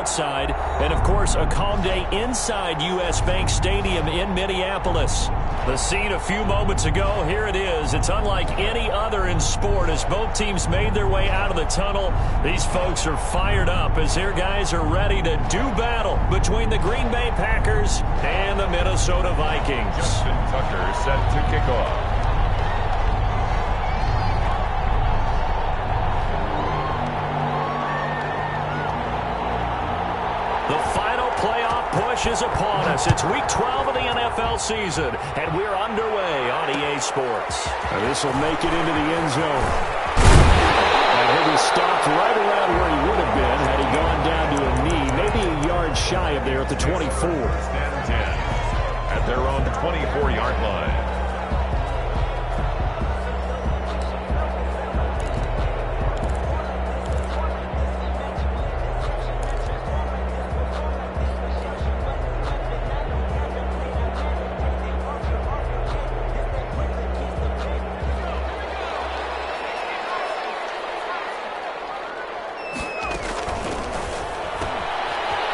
outside. And, of course, a calm day inside U.S. Bank Stadium in Minneapolis. The scene a few moments ago, here it is. It's unlike any other in sport as both teams made their way out of the tunnel. These folks are fired up as their guys are ready to do battle between the Green Bay Packers and the Minnesota Vikings. Justin Tucker set to kick off. Is upon us. It's week 12 of the NFL season, and we're underway on EA Sports. And this will make it into the end zone. And he'll be stopped right around where he would have been had he gone down to a knee, maybe a yard shy of there at the 24. And 10 at their own 24-yard line.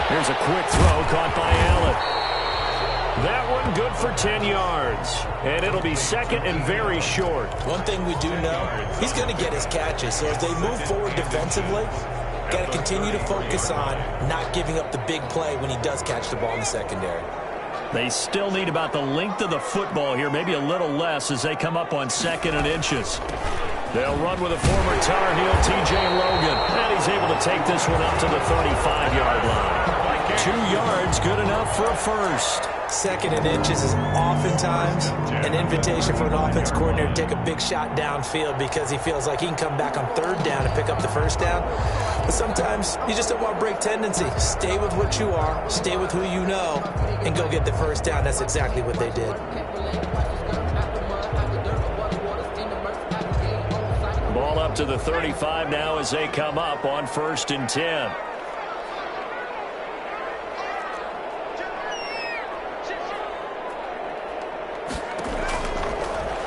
Here's a quick throw caught by Allen. That one good for 10 yards. And it'll be second and very short. One thing we do know, he's going to get his catches. So as they move forward defensively, got to continue to focus on not giving up the big play when he does catch the ball in the secondary. They still need about the length of the football here, maybe a little less as they come up on 2nd and inches. They'll run with a former Tar Heel, T.J. Logan. And he's able to take this one up to the 35-yard line. 2 yards, good enough for a first. 2nd and inches is oftentimes an invitation for an offense coordinator to take a big shot downfield because he feels like he can come back on 3rd down and pick up the first down. But sometimes you just don't want to break tendency. Stay with what you are, stay with who you know, and go get the first down. That's exactly what they did. Ball up to the 35 now as they come up on 1st and 10.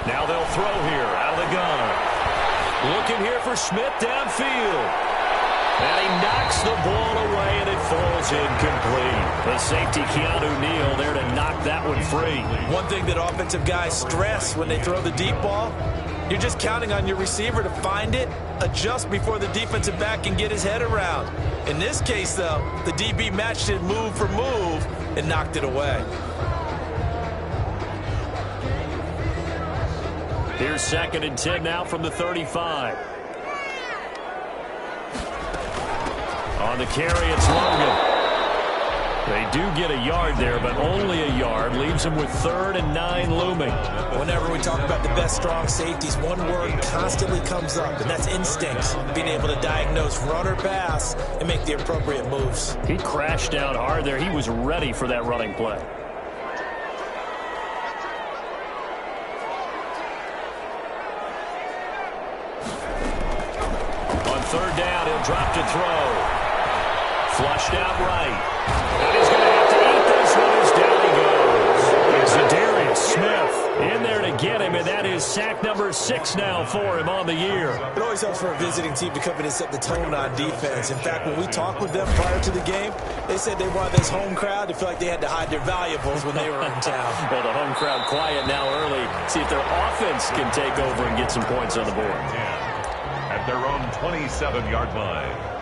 Now they'll throw here out of the gun. Looking here for Smith downfield. And he knocks the ball away, and it falls incomplete. The safety, Keanu Neal, there to knock that one free. One thing that offensive guys stress when they throw the deep ball, you're just counting on your receiver to find it, adjust before the defensive back can get his head around. In this case, though, the DB matched it move for move and knocked it away. Here's 2nd and 10 now from the 35. On the carry, it's Logan. They do get a yard there, but only a yard. Leaves them with 3rd and 9 looming. Whenever we talk about the best strong safeties, one word constantly comes up, and that's instincts. Being able to diagnose run or pass and make the appropriate moves. He crashed down hard there. He was ready for that running play. On 3rd down, he'll drop to throw. Flushed out right. And he's going to have to eat this one as down he goes. Zadarius Smith in there to get him, and that is sack number 6 now for him on the year. It always helps for a visiting team to come in and set the tone on defense. In fact, when we talked with them prior to the game, they said they wanted this home crowd to feel like they had to hide their valuables when they were in town. Well, the home crowd quiet now early. See if their offense can take over and get some points on the board. At their own 27-yard line.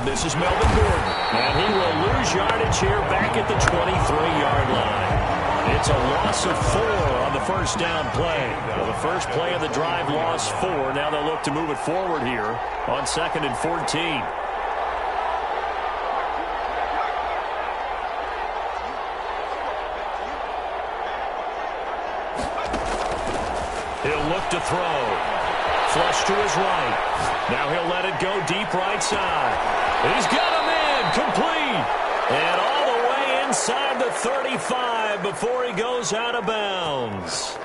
This is Melvin Gordon, and he will lose yardage here back at the 23-yard line. It's a loss of 4 on the first down play. Well, the first play of the drive lost 4. Now they'll look to move it forward here on 2nd and 14. He'll look to throw. Flush to his right. Now he'll let it go deep right side. He's got him in. Complete. And all the way inside the 35 before he goes out of bounds.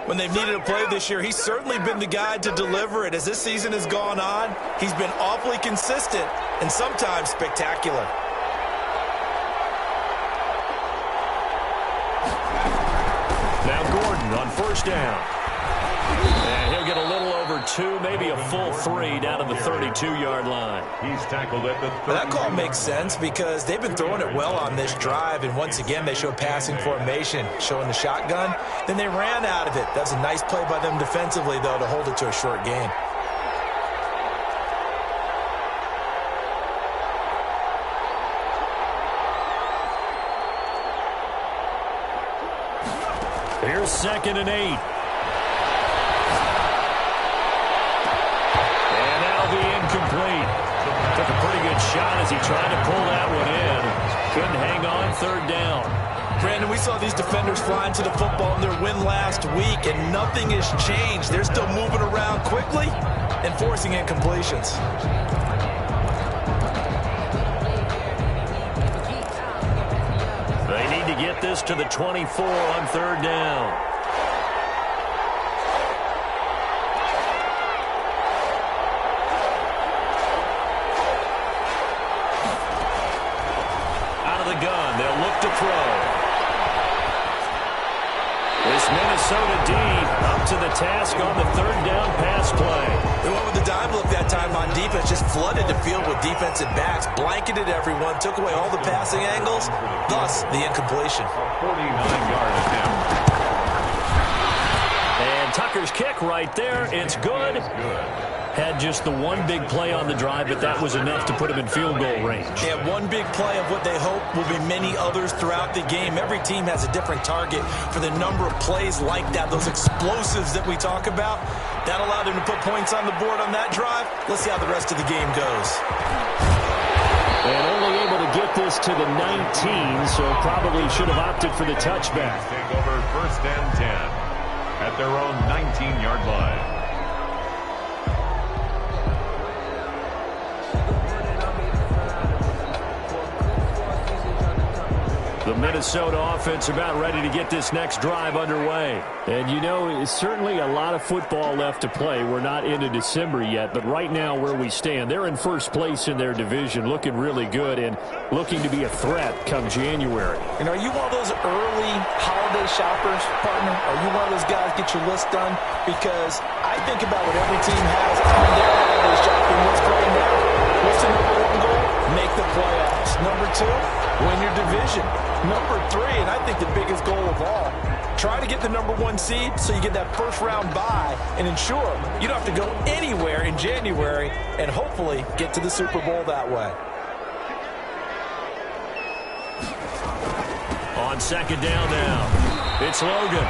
When they've needed a play this year, he's certainly been the guy to deliver it. As this season has gone on, he's been awfully consistent and sometimes spectacular. Now Gordon on first down. And he'll get a little over 2, maybe a full 3 down to the 32-yard line. He's tackled at the 30. That call makes sense because they've been throwing it well on this drive, and once again they show passing formation, showing the shotgun. Then they ran out of it. That's a nice play by them defensively, though, to hold it to a short gain. Here's 2nd and 8. Incomplete. Took a pretty good shot as he tried to pull that one in. Couldn't hang on 3rd down. Brandon, we saw these defenders flying to the football in their win last week, and nothing has changed. They're still moving around quickly and forcing incompletions. They need to get this to the 24 on 3rd down. This Minnesota D up to the task on the 3rd down pass play. They went with the dime look that time on defense, just flooded the field with defensive backs, blanketed everyone, took away all the passing angles, thus the incompletion. 49-yard attempt. And Tucker's kick right there. It's good. Had just the one big play on the drive, but that was enough to put him in field goal range. Yeah, one big play of what they hope will be many others throughout the game. Every team has a different target for the number of plays like that, those explosives that we talk about. That allowed him to put points on the board on that drive. Let's see how the rest of the game goes. And only able to get this to the 19, so probably should have opted for the touchback. Take over 1st and 10 at their own 19-yard line. The Minnesota offense about ready to get this next drive underway. And you know, it's certainly a lot of football left to play. We're not into December yet, but right now where we stand, they're in first place in their division, looking really good and looking to be a threat come January. And are you one of those early holiday shoppers, partner? Are you one of those guys get your list done? Because I think about what every team has on their holiday shopping list right now. What's the number 1 goal? Make the playoffs. Number 2, win your division. Number 3, and I think the biggest goal of all, try to get the number 1 seed so you get that first-round bye and ensure you don't have to go anywhere in January and hopefully get to the Super Bowl that way. On 2nd down now, it's Logan.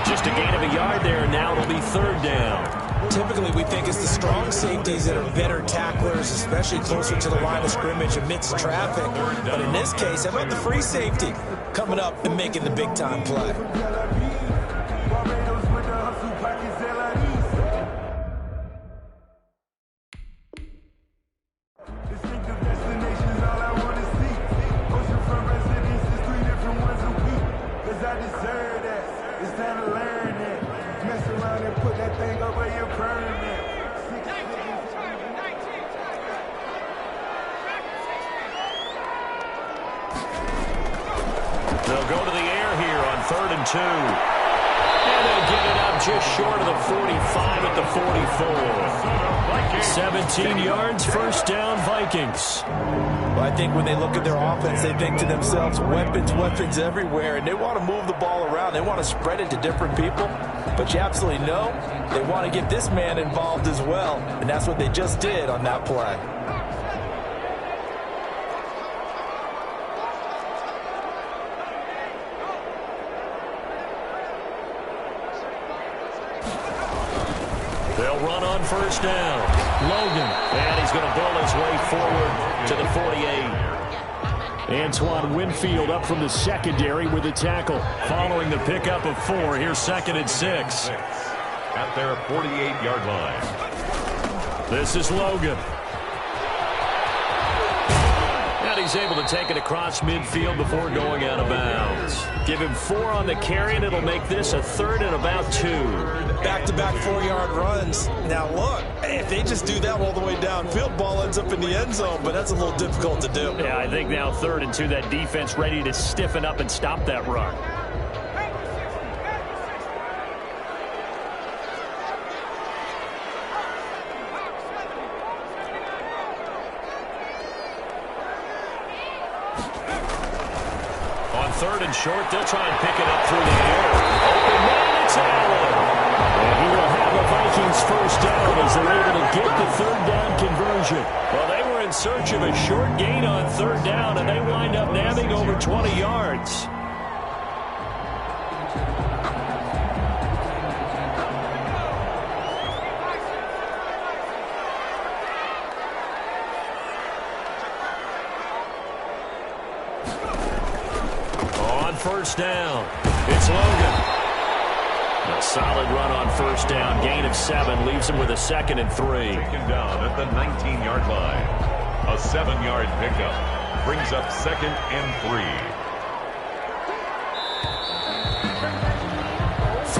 Just a gain of a yard there, and now it'll be 3rd down. Typically, we think it's the strong safeties that are better tacklers, especially closer to the line of scrimmage amidst traffic. But in this case, how about the free safety coming up and making the big-time play? They'll go to the air here on 3rd and 2. And they'll get it up just short of the 45 at the 44. 17 yards, 1st down, Vikings. Well, I think when they look at their offense, they think to themselves, weapons, weapons everywhere, and they want to move the ball around. They want to spread it to different people. But you absolutely know they want to get this man involved as well, and that's what they just did on that play. They'll run on 1st down. Logan, and he's going to bull his way forward to the 48. Antoine Winfield up from the secondary with a tackle. Following the pickup of 4, here's 2nd and 6. at their 48-yard line. This is Logan. And he's able to take it across midfield before going out of bounds. Give him 4 on the carry, and it'll make this a 3rd and about 2. Back-to-back 4-yard runs. Now, look, if they just do that all the way downfield, ball ends up in the end zone, but that's a little difficult to do. Yeah, I think now 3rd and 2, that defense ready to stiffen up and stop that run. On 3rd and short, they'll try and pick it up through the air. Open man, it's Allen. And he will have a Vikings first down as they're able to get the 3rd down conversion. Well, they were in search of a short gain on 3rd down, and they wind up nabbing over 20 yards. First down. It's Logan. A solid run on first down. Gain of 7 leaves him with a 2nd and 3. Taken down at the 19-yard line. A 7-yard pickup brings up 2nd and 3.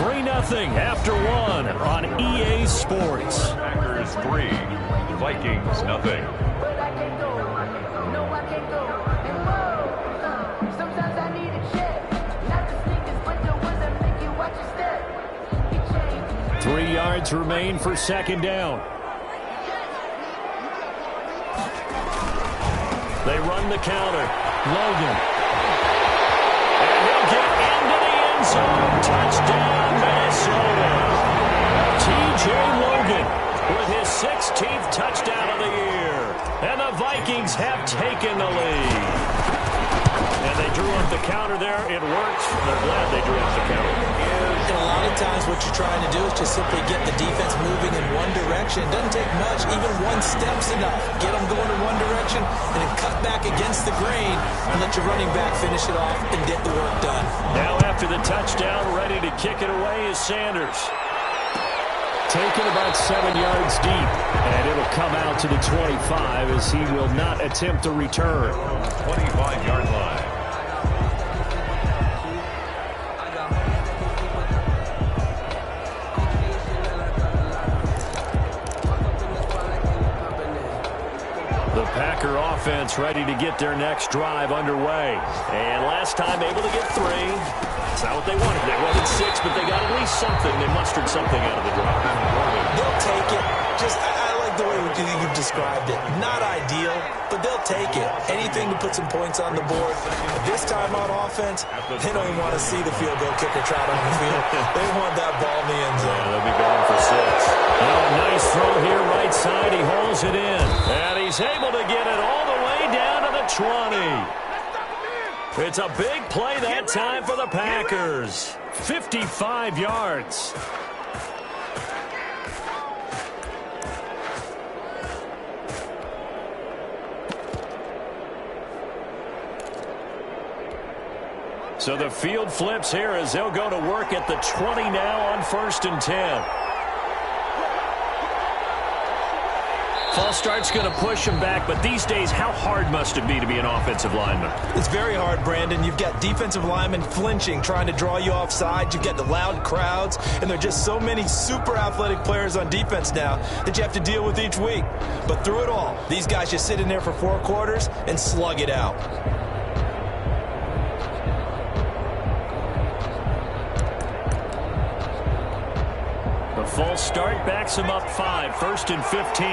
3-0 after 1 on EA Sports. Packers 3, Vikings nothing. No, I can't go. And whoa, sometimes I need a check. Not the sneakers, but the ones that make you watch your step. 3 yards remain for 2nd down. They run the counter. Logan. And he'll get into the end zone. Touchdown, Minnesota. T.J. Logan with his 16th touchdown of the year. And the Vikings have taken the lead. And they drew up the counter there. It worked. They're glad they drew up the counter. And a lot of times what you're trying to do is just simply get the defense moving in one direction. It doesn't take much. Even one step's enough. Get them going in one direction and then cut back against the grain and let your running back finish it off and get the work done. Now after the touchdown, ready to kick it away is Sanders. Taken about 7 yards deep, and it'll come out to the 25 as he will not attempt a return. 25-yard line. The Packer offense ready to get their next drive underway. And last time able to get 3. That's not what they wanted. They wanted 6, but they got at least something. They mustered something out of the drive. They'll take it. I like the way you described it. Not ideal, but they'll take it. Anything to put some points on the board. But this time on offense, they don't even want to see the field goal kicker trot on the field. They want that ball in the end zone. Yeah, they'll be going for 6. Now a nice throw here right side. He holds it in. And he's able to get it all the way down to the 20. It's a big play that time for the Packers. 55 yards. So the field flips here as they'll go to work at the 20 now on 1st and 10. False start's going to push him back, but these days, how hard must it be to be an offensive lineman? It's very hard, Brandon. You've got defensive linemen flinching, trying to draw you offside. You've got the loud crowds, and there are just so many super athletic players on defense now that you have to deal with each week. But through it all, these guys just sit in there for 4 quarters and slug it out. The false start backs him up 5, 1st and 15.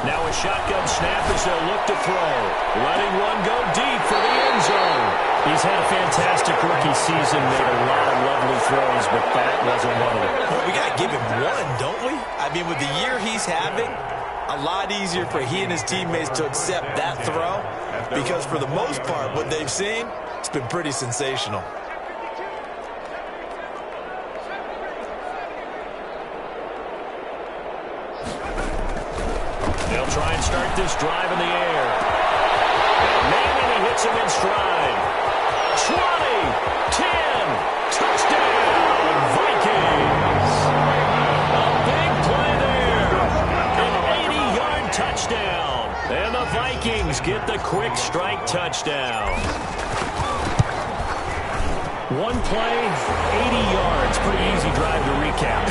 Now a shotgun snap as they'll look to throw. Letting one go deep for the end zone. He's had a fantastic rookie season, made a lot of lovely throws, but that wasn't one of them. Well, we got to give him one, don't we? I mean, with the year he's having, a lot easier for he and his teammates to accept that throw because for the most part, what they've seen, it's been pretty sensational. They'll try and start this drive in the air. Manning, he hits him in stride. 20, 10, touchdown, Vikings. A big play there. An 80-yard touchdown. And the Vikings get the quick strike touchdown. One play, 80 yards. Pretty easy drive to recap.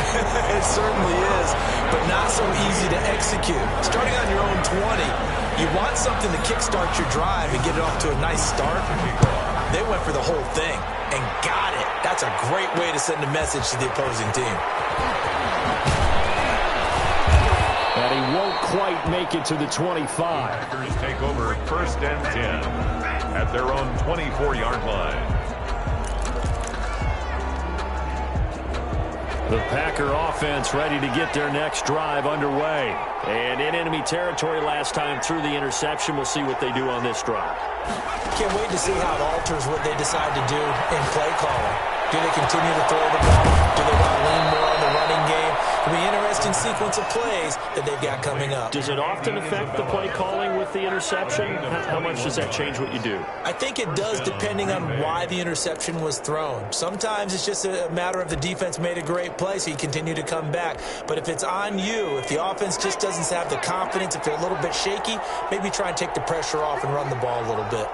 It certainly is, but not so easy to execute. Starting on your own 20, you want something to kickstart your drive and get it off to a nice start. They went for the whole thing and got it. That's a great way to send a message to the opposing team. And he won't quite make it to the 25. Packers take over 1st and 10 at their own 24-yard line. The Packer offense ready to get their next drive underway. And in enemy territory last time through the interception. We'll see what they do on this drive. Can't wait to see how it alters what they decide to do in play calling. Do they continue to throw the ball? Do they want to lean more on the running game? It'll be an interesting sequence of plays that they've got coming up. Does it often affect the play calling with the interception? How much does that change what you do? I think it does, depending on why the interception was thrown. Sometimes it's just a matter of the defense made a great play, so you continue to come back. But if it's on you, if the offense just doesn't have the confidence, if they're a little bit shaky, maybe try and take the pressure off and run the ball a little bit.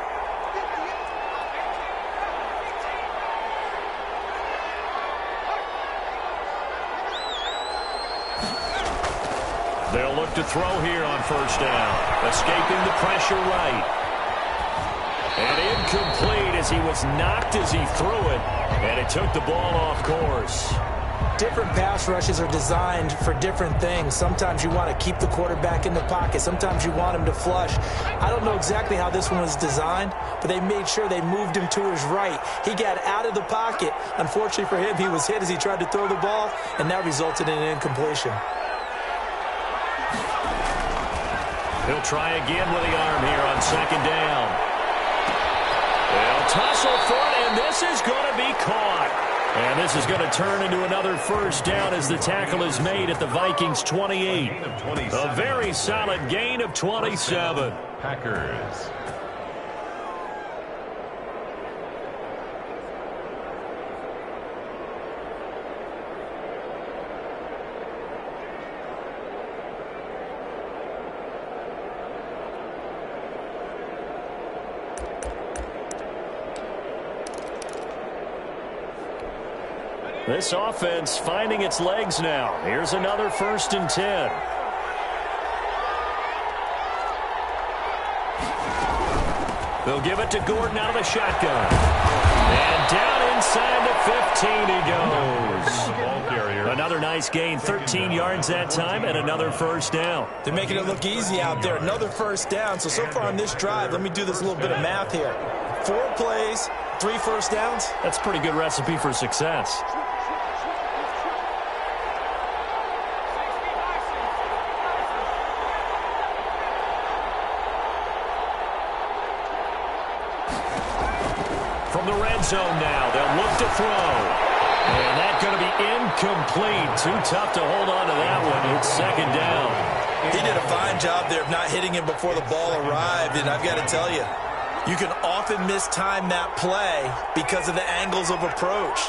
They'll look to throw here on 1st down. Escaping the pressure right. And incomplete as he was knocked as he threw it. And it took the ball off course. Different pass rushes are designed for different things. Sometimes you want to keep the quarterback in the pocket. Sometimes you want him to flush. I don't know exactly how this one was designed, but they made sure they moved him to his right. He got out of the pocket. Unfortunately for him, he was hit as he tried to throw the ball, and that resulted in an incompletion. He'll try again with the arm here on 2nd down. They'll tussle for it, and this is going to be caught. And this is going to turn into another 1st down as the tackle is made at the Vikings 28. A very solid gain of 27. Packers. This offense finding its legs now. Here's another 1st and 10. They'll give it to Gordon out of the shotgun. And down inside the 15 he goes. Another nice gain, 13 yards that time, and another 1st down. They're making it look easy out there. Another 1st down. So far on this drive, let me do this little bit of math here. 4 plays, 3 1st downs. That's a pretty good recipe for success. From the red zone now, they'll look to throw. And that's going to be incomplete. Too tough to hold on to that one. It's 2nd down. He did a fine job there of not hitting him before the ball arrived, and I've got to tell you, you can often mistime that play because of the angles of approach.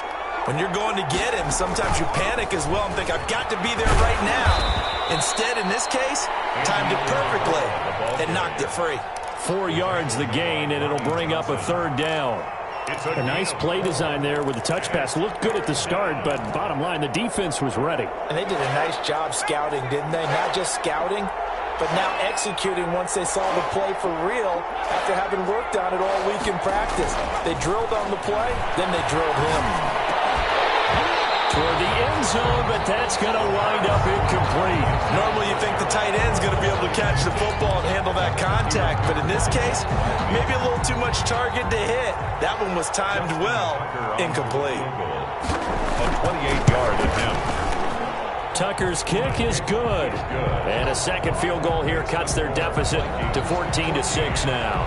When you're going to get him, sometimes you panic as well and think, I've got to be there right now. Instead, in this case, timed it perfectly and knocked it free. 4 yards the gain, and it'll bring up a 3rd down. A nice play design there with the touch pass. Looked good at the start, but bottom line, the defense was ready. And they did a nice job scouting, didn't they? Not just scouting, but now executing once they saw the play for real after having worked on it all week in practice. They drilled on the play, then they drilled him. Toward the end zone, but that's going to wind up incomplete. Normally you think the tight end's going to be able to catch the football and handle that contact, but in this case, maybe a little too much target to hit. That one was timed well, incomplete. A 28-yard attempt. Tucker's kick is good. And a second field goal here cuts their deficit to 14-6 now.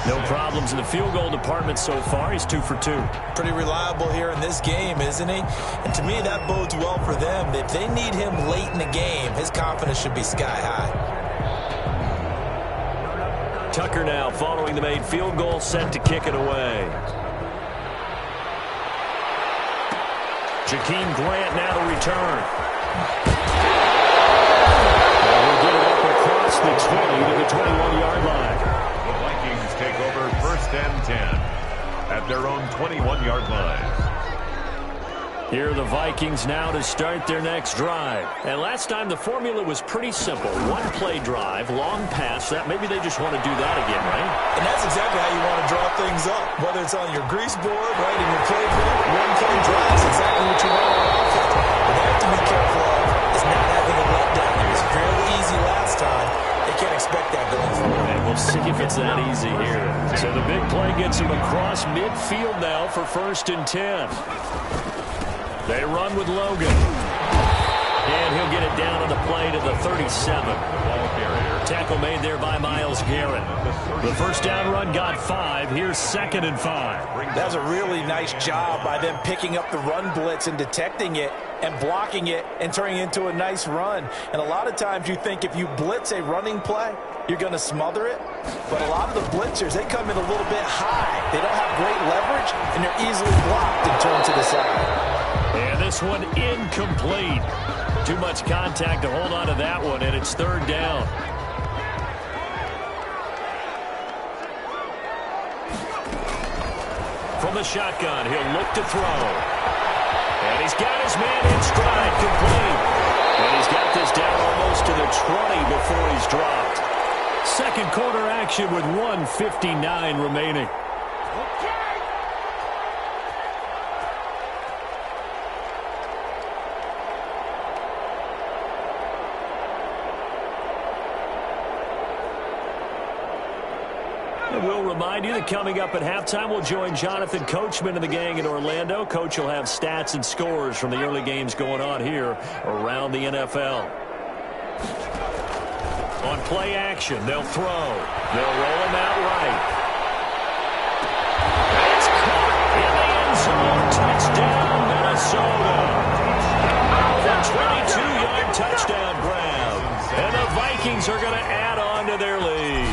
No problems in the field goal department so far. He's 2 for 2. Pretty reliable here in this game, isn't he? And to me, that bodes well for them. If they need him late in the game, his confidence should be sky high. Tucker now following the made field goal, set to kick it away. Jakeem Grant now to return. And we'll get it up across the 20 to the 21-yard line. The Vikings take over 1st and 10 at their own 21-yard line. Here are the Vikings now to start their next drive. And last time the formula was pretty simple. One-play drive, long pass. That maybe they just want to do that again, right? And that's exactly how you want to draw things up. Whether it's on your grease board, right, in your playbook, one-play drive is exactly what you want on offense. What they have to be careful of is not having a letdown. It was fairly easy last time. They can't expect that going forward. And we'll see if it's that easy here. So the big play gets him across midfield now for 1st and 10. They run with Logan. And he'll get it down on the play to the 37. Tackle made there by Myles Garrett. The first down run got 5. Here's 2nd and 5. That was a really nice job by them picking up the run blitz and detecting it and blocking it and turning it into a nice run. And a lot of times you think if you blitz a running play, you're going to smother it. But a lot of the blitzers, they come in a little bit high. They don't have great leverage, and they're easily blocked and turned to the side. And this one incomplete. Too much contact to hold on to that one, and it's 3rd down. From the shotgun, he'll look to throw. And he's got his man in stride, complete. And he's got this down almost to the 20 before he's dropped. Second quarter action with 1:59 remaining. We'll remind you that coming up at halftime, we'll join Jonathan Coachman and the gang in Orlando. Coach will have stats and scores from the early games going on here around the NFL. On play action, they'll throw. They'll roll him out right. It's caught in the end zone. Touchdown, Minnesota. A 22-yard touchdown grab. And the Vikings are going to add on to their lead.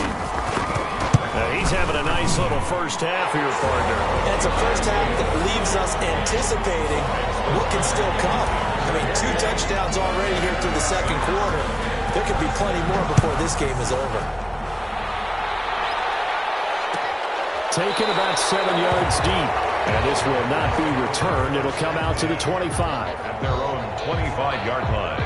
He's having a nice little first half here, partner. And it's a first half that leaves us anticipating what can still come. I mean, 2 touchdowns already here through the second quarter. There could be plenty more before this game is over. Taken about 7 yards deep. And this will not be returned. It'll come out to the 25. At their own 25-yard line.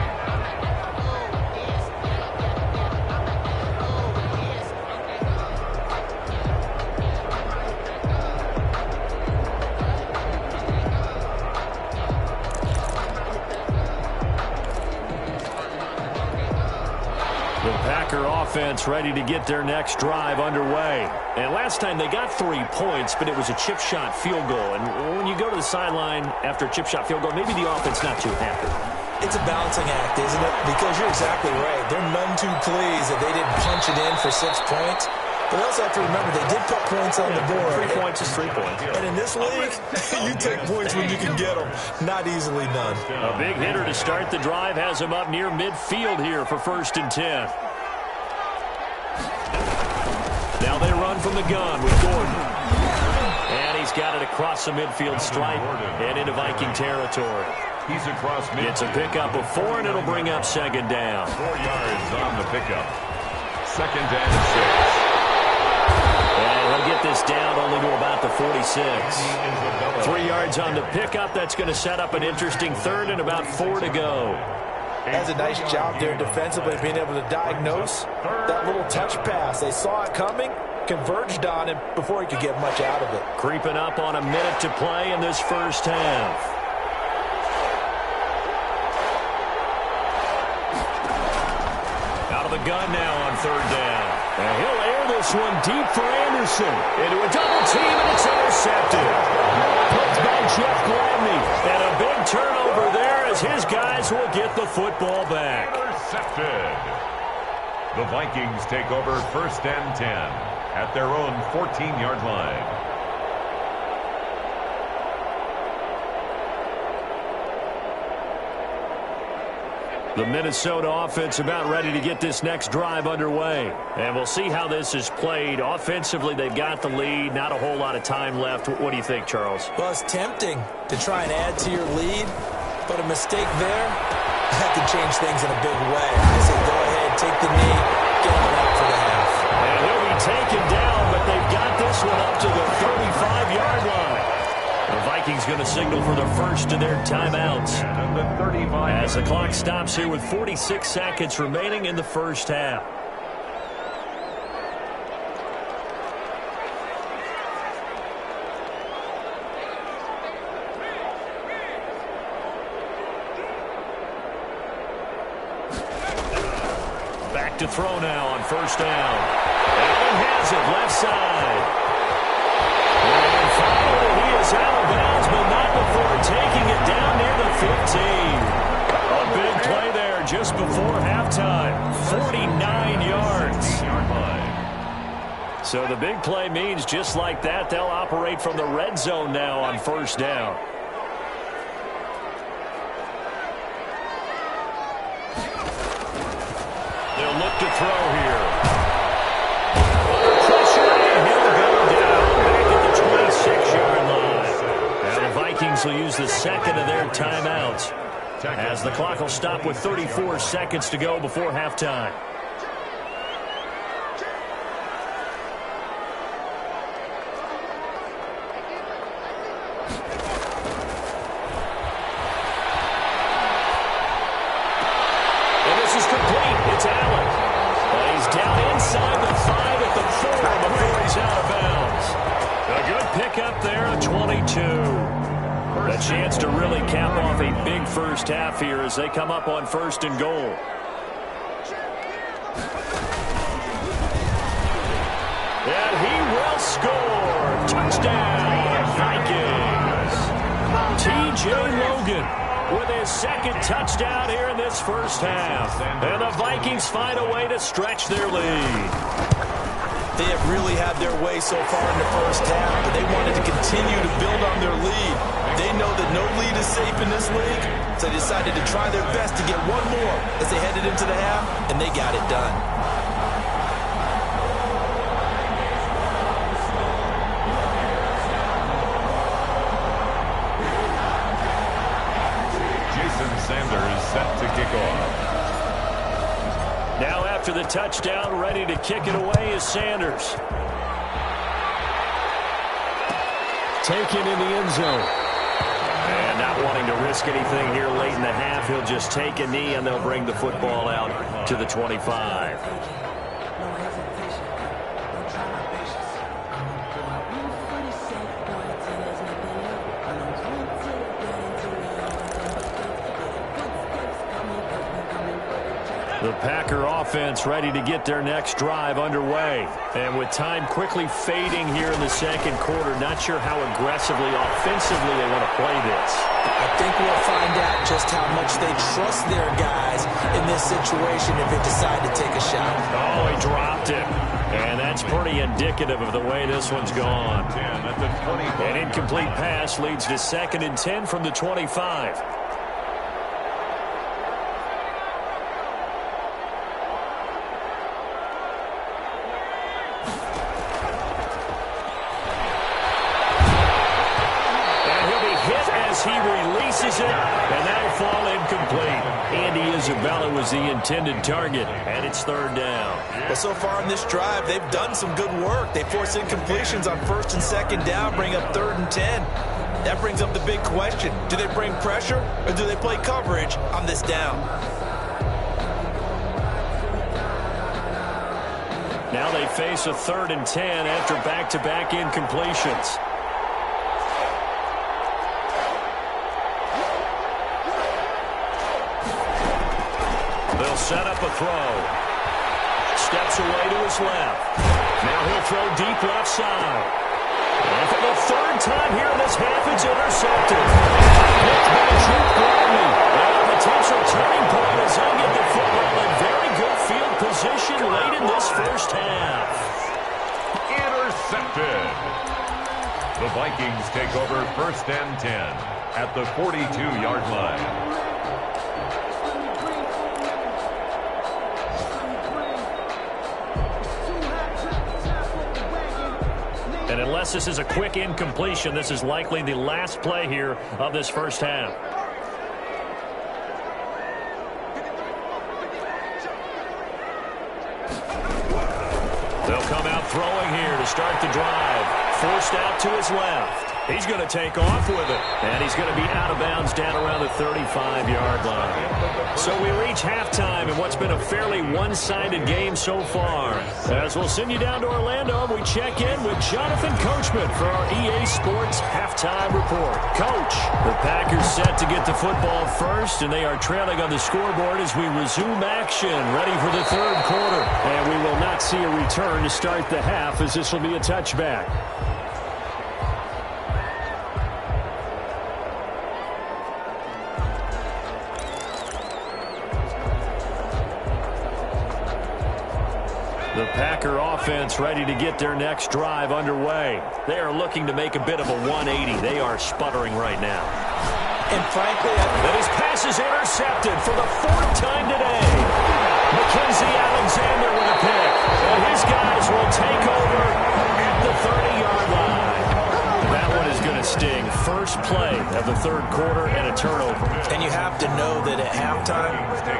Offense ready to get their next drive underway. And last time they got 3 points, but it was a chip shot field goal. And when you go to the sideline after a chip shot field goal, maybe the offense not too happy. It's a balancing act, isn't it? Because you're exactly right. They're none too pleased that they didn't punch it in for 6 points. But also have to remember, they did put points on the board. 3 points is 3 points. And in this league, you take points when you can get them. Not easily done. A big hitter to start the drive has him up near midfield here for 1st and 10. Now they run from the gun with Gordon. And he's got it across the midfield stripe and into Viking territory. He's across midfield. It's a pickup of 4, and it'll bring up 2nd down. 4 yards on the pickup. 2nd and 6. And he'll get this down only to about the 46. 3 yards on the pickup. That's going to set up an interesting 3rd and about 4 to go. Has a nice job there defensively, being able to diagnose that little touch pass. They saw it coming, converged on him before he could get much out of it. Creeping up on a minute to play in this first half. Out of the gun now on 3rd down. And he'll air this one deep for Anderson. Into a double team, and it's intercepted. Picked by Jeff Gladney. And a big turnover there as his guys will get the football back. Intercepted. The Vikings take over 1st and 10 at their own 14-yard line. The Minnesota offense about ready to get this next drive underway. And we'll see how this is played. Offensively, they've got the lead. Not a whole lot of time left. What do you think, Charles? Well, it's tempting to try and add to your lead, but a mistake there, that could change things in a big way. I say go ahead, take the knee, get on out for the half. And he'll be taken down, but they've got this one up to the 35-yard line. The Vikings going to signal for the first of their timeouts. As the clock stops here with 46 seconds remaining in the first half. Back to throw now on first down. Allen has it left side. And finally, he is out of bounds, but not before taking it down near the 15. A big play there just before halftime. 49 yards. So the big play means just like that, they'll operate from the red zone now on first down. They'll look to throw here. Under pressure, and he'll go down back at the 26-yard line. Now the Vikings will use the second of their timeouts as the clock will stop with 34 seconds to go before halftime. And this is complete. It's Allen. He's down inside the 5 at the 4 before he's out of bounds. A good pickup there at 22. A chance to really cap off a big first half here as they come up on first and goal. And he will score. Touchdown, Vikings. T.J. Logan with his second touchdown here in this first half. And the Vikings find a way to stretch their lead. They have really had their way so far in the first half, but they wanted to continue to build on their lead. They know that no lead is safe in this league, so they decided to try their best to get one more as they headed into the half, and they got it done. Jason Sanders set to kick off. Now after the touchdown, ready to kick it away is Sanders. Taken in the end zone. And not wanting to risk anything here late in the half, he'll just take a knee and they'll bring the football out to the 25. The Packer offense ready to get their next drive underway. And with time quickly fading here in the second quarter, not sure how aggressively, offensively they want to play this. I think we'll find out just how much they trust their guys in this situation if they decide to take a shot. Oh, he dropped it. And that's pretty indicative of the way this one's gone. An incomplete pass leads to 2nd and 10 from the 25. He releases it, and that'll fall incomplete. Andy Isabella was the intended target, and it's 3rd down. Well, so far in this drive, they've done some good work. They force incompletions on 1st and 2nd down, bring up 3rd and 10. That brings up the big question. Do they bring pressure, or do they play coverage on this down? Now they face a 3rd and 10 after back-to-back incompletions. They'll set up a throw. Steps away to his left. Now he'll throw deep left side. And for the 3rd time here in this half, it's intercepted. Picked by Duke Gladney. And a potential turning point as they get the football in very good field position late in this first half. Intercepted. The Vikings take over 1st and 10 at the 42-yard line. unless this is a quick incompletion, this is likely the last play here of this first half. They'll come out throwing here to start the drive. Forced out to his left. He's going to take off with it. And he's going to be out of bounds down around the 35-yard line. So we reach halftime in what's been a fairly one-sided game so far. As we'll send you down to Orlando, we check in with Jonathan Coachman for our EA Sports Halftime Report. Coach, the Packers set to get the football first, and they are trailing on the scoreboard as we resume action, ready for the third quarter. And we will not see a return to start the half, as this will be a touchback. The Packer offense ready to get their next drive underway. They are looking to make a bit of a 180. They are sputtering right now. And frankly, and his pass is intercepted for the fourth time today. Mackenzie Alexander with a pick. And his guys will take over at the 30-yard line. That one is going to sting. First play of the third quarter and a turnover. And you have to know that at halftime,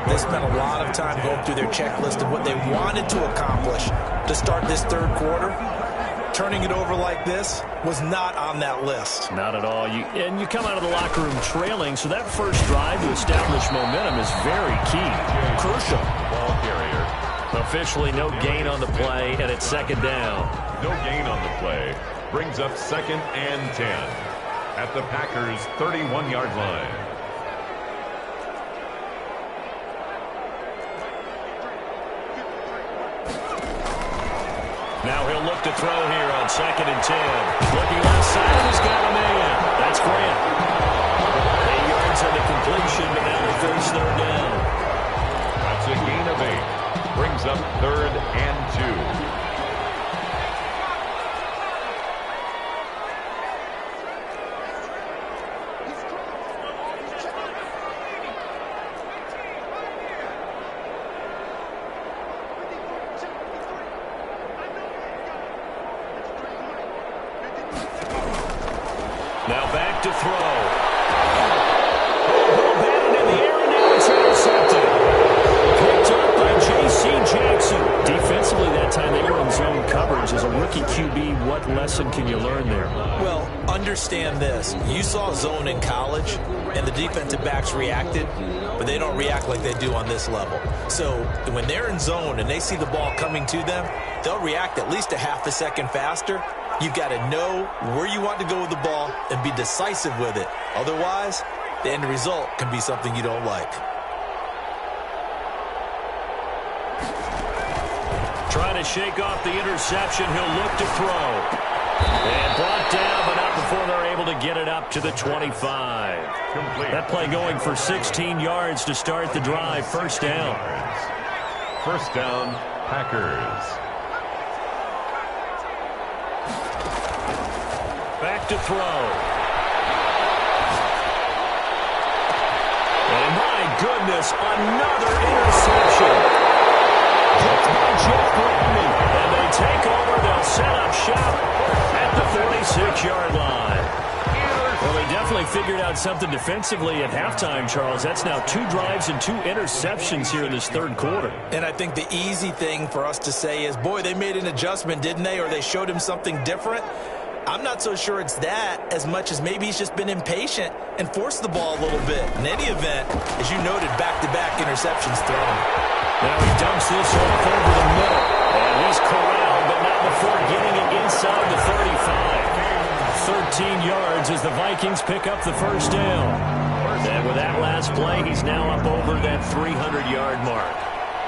they spent a lot of time going through their checklist of what they wanted to accomplish to start this third quarter. Turning it over like this was not on that list. Not at all. And you come out of the locker room trailing, so that first drive to establish momentum is very key. Crucial. Ball carrier. Officially no gain on the play, and it's second down. No gain on the play. Brings up 2nd and 10 at the Packers' 31-yard line. Now he'll look to throw here on 2nd and 10. Looking outside, he's got a man. That's Grant. 8 yards on the completion, but now they face third down. That's a gain of 8. Brings up 3rd and 2. Now back to throw. Batted in the air, and now it's intercepted. Picked up by J.C. Jackson. Defensively that time, they were in zone coverage. As a rookie QB, what lesson can you learn there? Well, understand this. You saw zone in college, and the defensive backs reacted, but they don't react like they do on this level. So when they're in zone and they see the ball coming to them, they'll react at least a half a second faster. You've got to know where you want to go with the ball and be decisive with it. Otherwise, the end result can be something you don't like. Trying to shake off the interception. He'll look to throw. And brought down, but not before they're able to get it up to the 25. Complete. That play going for 16 yards to start the drive. First down. First down, Packers. Back to throw. And my goodness, another interception. Picked by Jeff Gladney. And they take over. They'll set up shop at the 46-yard line. Well, they definitely figured out something defensively at halftime, Charles. That's now 2 drives and 2 interceptions here in this third quarter. And I think the easy thing for us to say is, boy, they made an adjustment, didn't they? Or they showed him something different. I'm not so sure it's that as much as maybe he's just been impatient and forced the ball a little bit. In any event, as you noted, back-to-back interceptions thrown. Now he dumps this off over the middle. And he's corralled, but not before getting it inside the 35. 13 yards as the Vikings pick up the first down. And with that last play, he's now up over that 300-yard mark.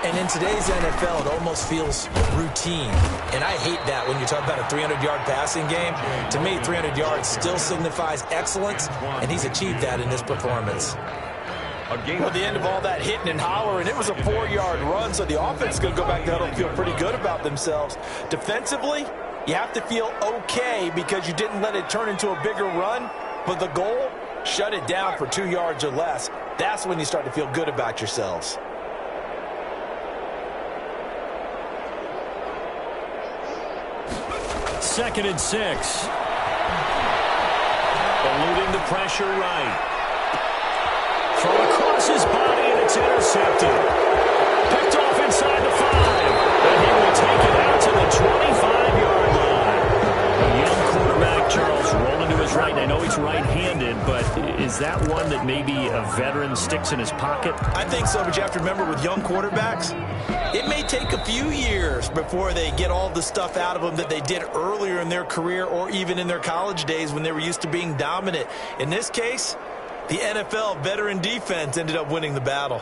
And in today's NFL, it almost feels routine. And I hate that when you talk about a 300-yard passing game. To me, 300 yards still signifies excellence, and he's achieved that in this performance. Well, the end of all that hitting and hollering, it was a 4-yard run, so the offense is going to go back to huddle and feel pretty good about themselves. Defensively, you have to feel okay because you didn't let it turn into a bigger run, but the goal, shut it down for 2 yards or less. That's when you start to feel good about yourselves. 2nd and 6. Eluding the pressure right. Throw across his body, and it's intercepted. Picked off inside the 5. And he will take it out to the 25-yard line. A young quarterback, Charles, rolling to his right. I know he's right-handed, but is that one that maybe a veteran sticks in his pocket? I think so, but you have to remember with young quarterbacks, it may take a few years before they get all the stuff out of them that they did earlier in their career or even in their college days when they were used to being dominant. In this case, the NFL veteran defense ended up winning the battle.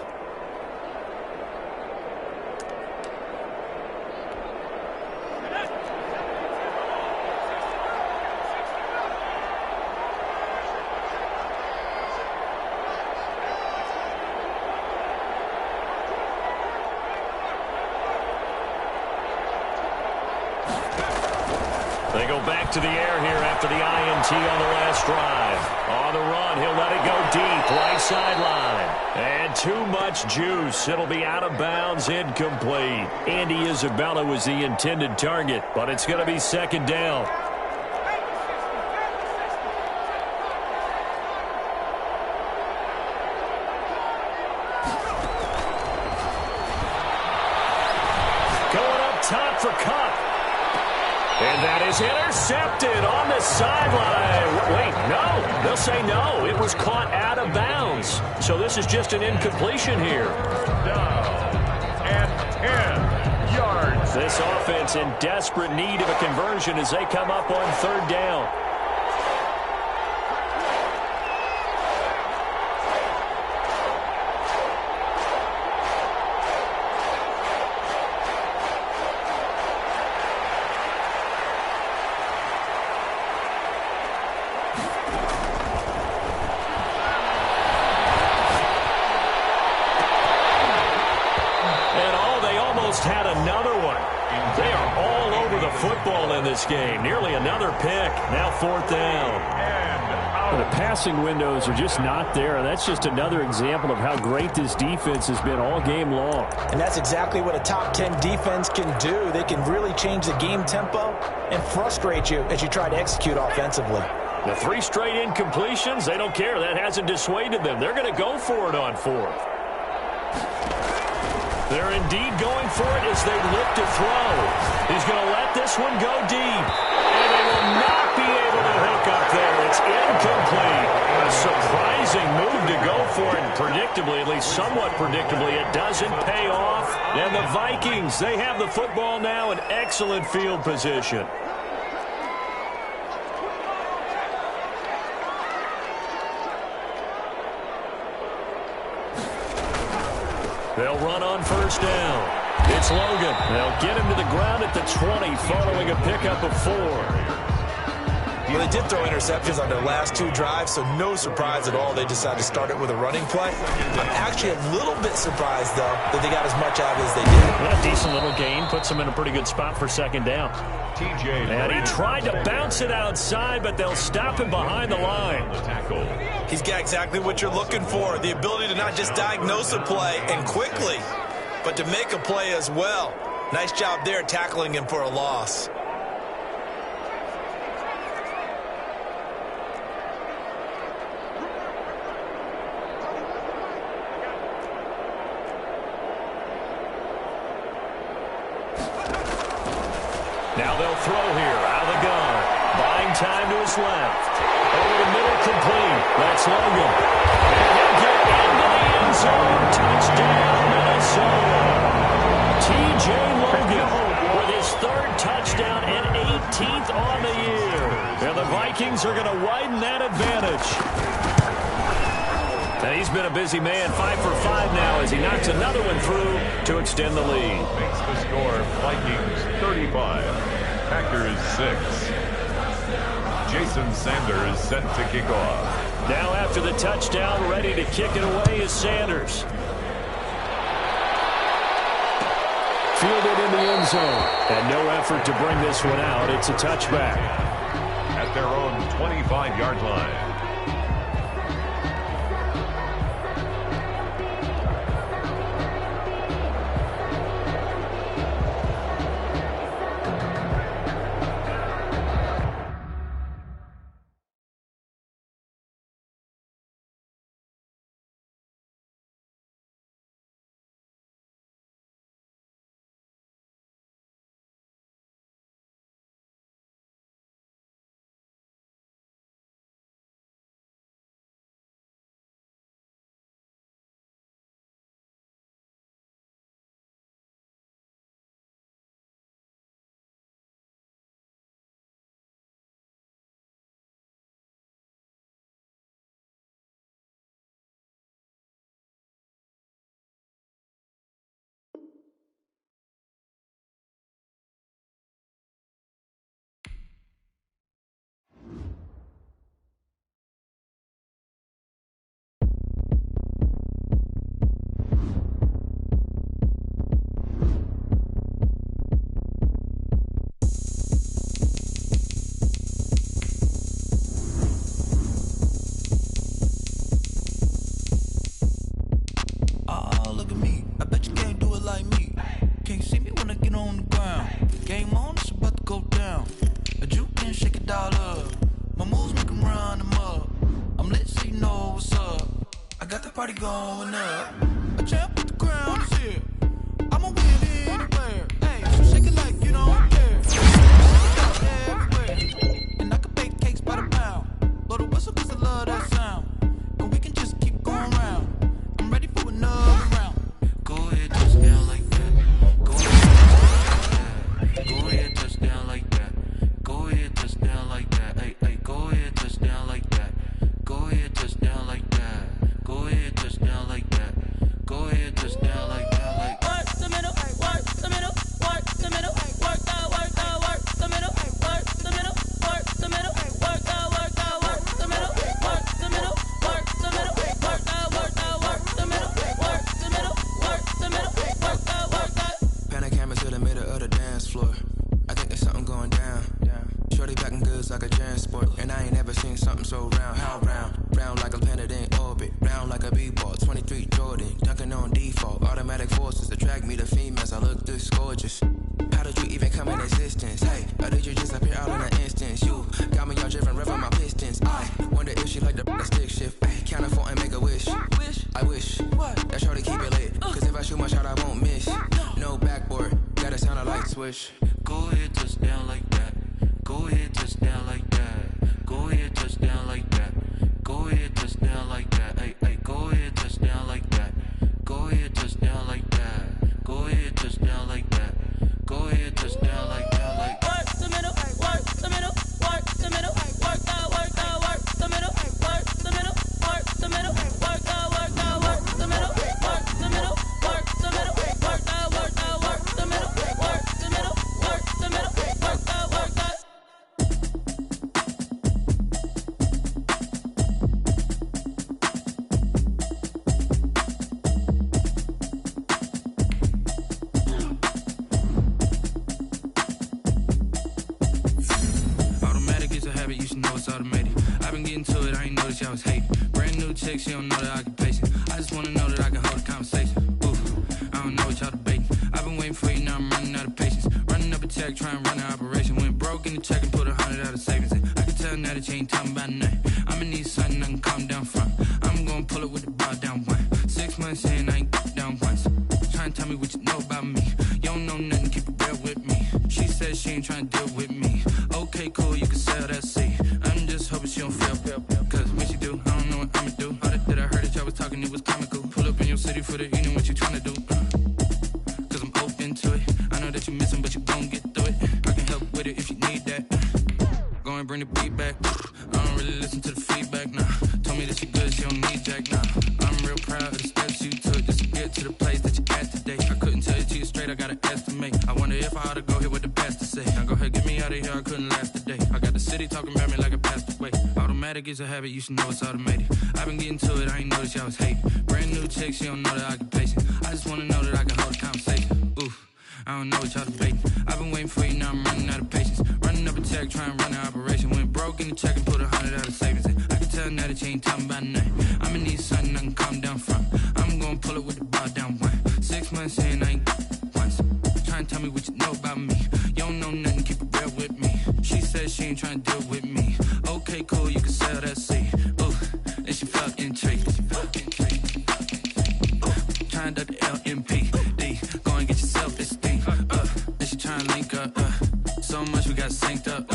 They go back to the air here after the INT on the last drive. On the run, he'll let it go deep, right sideline. And too much juice. It'll be out of bounds, incomplete. Andy Isabella was the intended target, but it's going to be 2nd down. Going up top for Kupp. And that is intercepted on the sideline. Wait, no. They'll say no. It was caught out of bounds. So this is just an incompletion here. Down and 10 yards. This offense in desperate need of a conversion as they come up on 3rd down. Had another one. They are all over the football in this game. Nearly another pick. Now 4th down. The passing windows are just not there. That's just another example of how great this defense has been all game long. And that's exactly what a top 10 defense can do. They can really change the game tempo and frustrate you as you try to execute offensively. The 3 straight incompletions, they don't care. That hasn't dissuaded them. They're going to go for it on 4th. They're indeed going for it as they look to throw. He's going to let this one go deep. And they will not be able to hook up there. It's incomplete. A surprising move to go for it. Predictably, at least somewhat predictably, it doesn't pay off. And the Vikings, they have the football now in excellent field position. They'll run on 1st down. It's Logan. They'll get him to the ground at the 20 following a pickup of 4. Well, they did throw interceptions on their last 2 drives, so no surprise at all they decided to start it with a running play. I'm actually a little bit surprised, though, that they got as much out of it as they did. Well, a decent little gain puts them in a pretty good spot for 2nd down. And he tried to bounce it outside, but they'll stop him behind the line. He's got exactly what you're looking for, the ability to not just diagnose a play and quickly, but to make a play as well. Nice job there tackling him for a loss. Now they'll throw here out of the gun. Buying time to his left. Over the middle, complete. That's Logan. And he'll get into the end zone. Touchdown, Minnesota. T.J. Logan with his 3rd touchdown and 18th on the year. And the Vikings are going to widen that advantage. And he's been a busy man, 5 for 5 now as he knocks another one through to extend the lead. Makes the score Vikings 35, Packers 6. Jason Sanders set to kick off. Now after the touchdown, ready to kick it away is Sanders. Fielded in the end zone. And no effort to bring this one out. It's a touchback. At their own 25-yard line. on the ground. Game on, it's about to go down. A juke and shake it all up. My moves make them run them up. I'm lit so you know what's up. I got the party going up. A champ with the crown is here. I'ma win anywhere. Hey, so shake it like you don't care. Everywhere. And I can bake cakes by the pound. Blow the whistle cause I love that sound. And we can just keep going round. I'm ready for another round. Go ahead, touch down like that. Go ahead, touch down like that. Go ahead, touch down like that. Hey, hey, go ahead, touch down like that. Go ahead, touch down like that. Go ahead, touch down like that. Go ahead, touch down like that. Like work the middle, work the middle, work the middle, work that, work that, work the middle, work the middle, work the middle, work that, work that, work the middle, work the middle, work the middle, work that, work that, work the middle, work the middle, work the middle, work that, work that. Panic camera to the middle of the dance floor. I think there's something going down. Shorty packing goods like a transport, and I ain't never seen something so round. How round? Round like a planet in orbit, round like a b-ball. 23 Jordan, dunking on default. Automatic forces attract me to females. I look this gorgeous. How did you even come in existence? Hey, or did you just appear out in an instance? You got me all driven, revving my pistons. I wonder if she like the stick shift. Ay, count a 4 and make a wish. I wish that shorty keep it lit. Cause if I shoot my shot, I won't miss. No backboard, gotta sound a light switch. Go ahead, touch down like that. Go ahead, touch down like that. Go ahead, touch down like that. Go ahead, touch down like that. Hey, hey, go ahead, touch down like that. Go ahead, touch down like that. Go ahead, touch down like that. Go ahead, touch down like that. Like work the middle, work the middle, work the middle, work that, work that, work the middle, work the middle, work the middle, work that, work that, work the middle, work the middle, work the middle, work that, work that, work the middle, work the middle, work the middle, work that, work that. Automatic is a habit, you should know it's automated. I've been getting to it, I ain't noticed y'all was hating. Brand new chick, she don't know that I can pace it. I just wanna know that I can hold a conversation. Ooh, I don't know what y'all debating. I've been waiting for you, now I'm running out of patience. Running up a check, trying to run an operation. Went broke in the check and put 100 out of savings in. I can tell now that you ain't talking about nothing. I'ma need something I can calm down from. I'm gonna pull it with the bar down one. 6 months in, I ain't down once. Trying to tell me what you know about me. You don't know nothing, keep it real with me. She says she ain't trying to deal with me. Okay, cool, you can sell that seat. I'm just hoping she don't feel. Cause when she do, I don't know what I'ma do. All that I heard that y'all was talking, it was comical. Pull up in your city for the evening, what you trying to do? Cause I'm open to it. I know that you missing, but you gon' get through it. I can help with it if you need that. Go and bring the beat back. I don't really listen to the feedback, nah. Told me that she good, she don't need Jack, nah. I'm real proud of the steps you took just to get to the place that you at today. I couldn't tell you to you straight, I gotta estimate. I wonder if I ought to go here with the best to say. Now go ahead, get me out of here, I couldn't last a day. I got the city talking about me like I passed away. Automatic is a habit, you should know it's automated. I've been getting to it, I ain't noticed y'all was hating. Brand new chick, she don't know the occupation. I just wanna know that I can hold a conversation. Oof, I don't know what y'all debating. I've been waiting for you, now I'm running out of patience. Running up a check, trying to run an operation. Went broke in the check and put 100 out of savings in. I can tell now that you ain't talking about nothing. I'ma need something I can calm down from. I'm gonna pull it with the bar down one. 6 months in, I ain't once. Trying to tell me what you know about me. You don't know nothing, keep it real with me. She says she ain't trying to deal with me. Okay, cool, you can sell that seat. Ooh, and she felt intrigued. Trying to duck the LMPD. Go and get your self-esteem. And she trying to link up. So much we got synced up.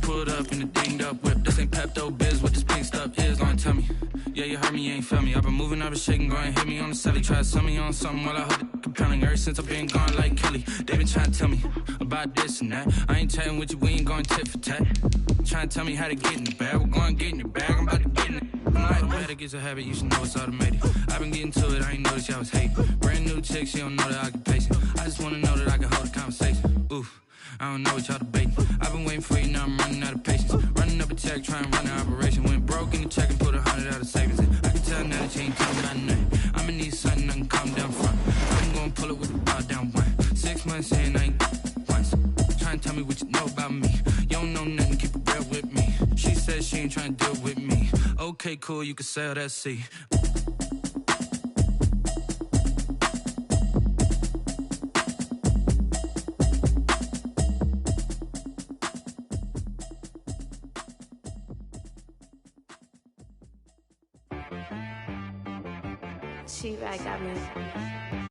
Pulled up in a dinged up whip. This ain't Pepto-Biz, what this pink stuff is. Gonna tell me. Yeah, you heard me, you ain't feel me. I've been moving, I've been shaking, go and hit me on the celly. Try to sell me on something while I hold it compelling. Ever since I've been gone like Kelly, they been trying to tell me about this and that. I ain't chatting with you, we ain't going tit for tat. Trying to tell me how to get in the bag. We're going to get in your bag, I'm about to get in it. Automatic is a habit, you should know it's automated. I've been getting to it, I ain't noticed y'all was hating. Brand new chick, she don't know the occupation. I just wanna know that I can hold a conversation. Oof, I don't know what y'all debating. I've been waiting for you, now I'm running out of patience. Running up a check, trying to run an operation. Went broke in the check and put 100 out of savings in. I can tell now that you ain't talking about nothing. I'ma need something I can calm down from. I'm gonna pull it with the bar down one. 6 months in, I ain't once. Trying to tell me what you know about me. You don't know nothing, keep it real with me. She says she ain't trying to deal with me. Okay, cool, you can sell that seat. She right got me.